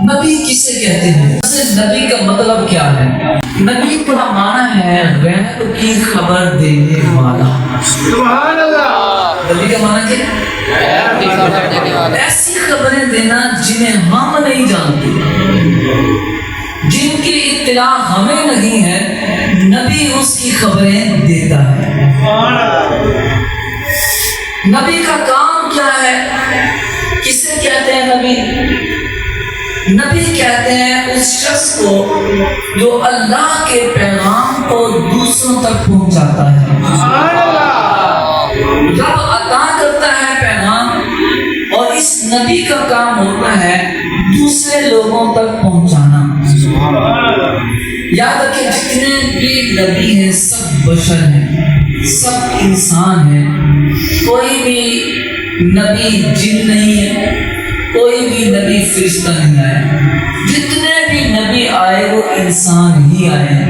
نبی کسے کہتے ہیں؟ نبی کا مطلب کیا ہے؟ نبی کا معنی ہے غیب کی خبر دینے والا۔ سبحان اللہ۔ نبی کا معنی کیا ہے؟ غیب کی خبر دینے والا، ایسی خبریں دینا جنہیں ہم نہیں جانتے، جن کی اطلاع ہمیں نہیں ہے، نبی اس کی خبریں دیتا ہے۔ نبی کا کام کیا ہے؟ کسے کہتے ہیں نبی؟ نبی کہتے ہیں اس شخص کو جو اللہ کے پیغام کو دوسروں تک پہنچاتا ہے۔ رب عطا کرتا ہے پیغام، اور اس نبی کا کام ہوتا ہے دوسرے لوگوں تک پہنچانا۔ یاد رکھیں جتنے بھی نبی ہیں سب بشر ہیں، سب انسان ہیں، کوئی بھی نبی جن نہیں ہے، کوئی بھی نبی فرشتہ نہیں آیا، جتنے بھی نبی آئے وہ انسان ہی آئے ہیں۔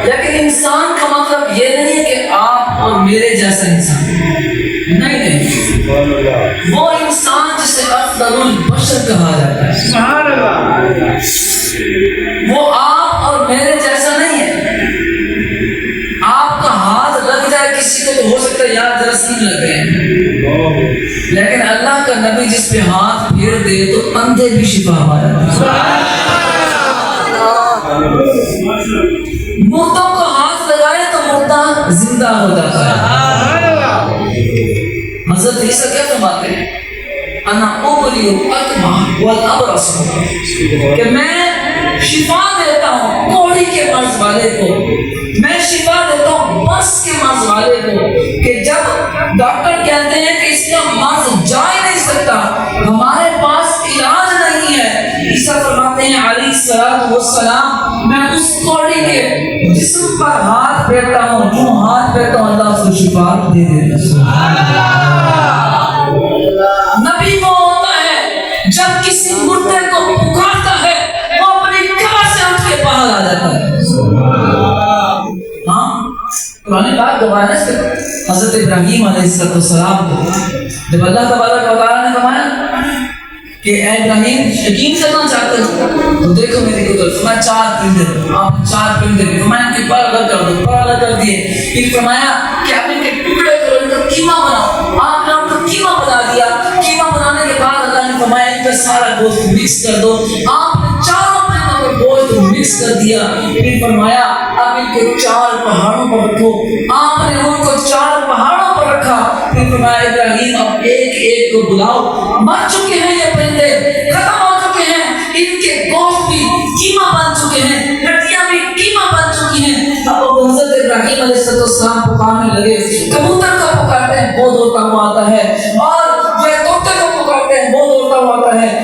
لیکن انسان کا مطلب یہ نہیں ہے کہ آپ اور میرے جیسا انسان، نہیں، وہ انسان جسے افضل البشر کہا جاتا ہے، وہ آپ اور میرے جیسا نہیں ہے۔ آپ کا ہاتھ لگ جائے کسی کو تو ہو سکتا ہے یار ذرا سین لگ گئے، لیکن اللہ کا نبی جس پہ ہاتھ پھیر دے تو اندھے بھی شفا پا جاتے ہیں، مردوں کو ہاتھ لگائے تو مردہ زندہ ہو جاتا ہے۔ حضرت عیسیٰ کیا فرماتے ہیں؟ انا ابری الاکمہ والابرص، کہ میں شفا دیتا ہوں کوڑی کے مرض والے کو، میں شفا دیتا ہوں بس کے مرض والے کو، کہ جب ڈاکٹر کہتے ہیں کہ اس کا مرض جا ہی نہیں سکتا، ہمارے پاس علاج نہیں ہے، عیسیٰ فرماتے ہیں علیہ السلام میں اس کوڑی کے جسم پر ہاتھ پھیرتا ہوں، جو ہاتھ پھیرتا ہوں اللہ اس کو شفا دے دیتا ہے۔ نبی وہ ہوتا ہے جب کسی مردے کو پکارتا ہے وہ اپنی قبر سے اٹھ کے باہر آ جاتا ہے۔ ہاں قرآن پاک گواہ ہے کہ حضرت ابراہیم علیہ السلام کو جب اللہ تبارک و تعالیٰ نے فرمایا کہ اے ابراہیم یقین کرنا چاہتے ہو تو دیکھو میری قدرت، فرمایا 4 پرندے، آپ 4 پرندے، فرمایا کہ پر الگ کر دو، پر الگ کر دیے، پھر فرمایا کہ آپ ان کے ٹکڑے کرو، ان کا قیمہ بناؤ، آپ نے ان کا قیمہ بنا دیا، قیمہ بنانے کے بعد اللہ نے فرمایا ان کا سارا گوشت مکس کر دو، آپ نے 4 پرندوں کا گوشت مکس کر دیا، پھر فرمایا اب ان کو 4 پہاڑوں پر رکھو، آپ نے ان کو 4 پہاڑوں پر رکھا، پھر فرمایا ابراہیم اب ایک ایک کو بلاؤ، مر چکے ہیں یہ پرندے، ختم ہو چکے ہیں، ان کے گوشت بھی قیمہ بن چکے ہیں، ہڈیاں بھی قیمہ بن چکی ہیں۔ اب حضرت ابراہیم علیہ السلام پکارنے لگے، کبوتر کو پکارتے ہیں وہ دوڑتا ہوا آتا ہے، اور جو طوطے کو پکارتے ہیں وہ دوڑتا ہوا آتا ہے،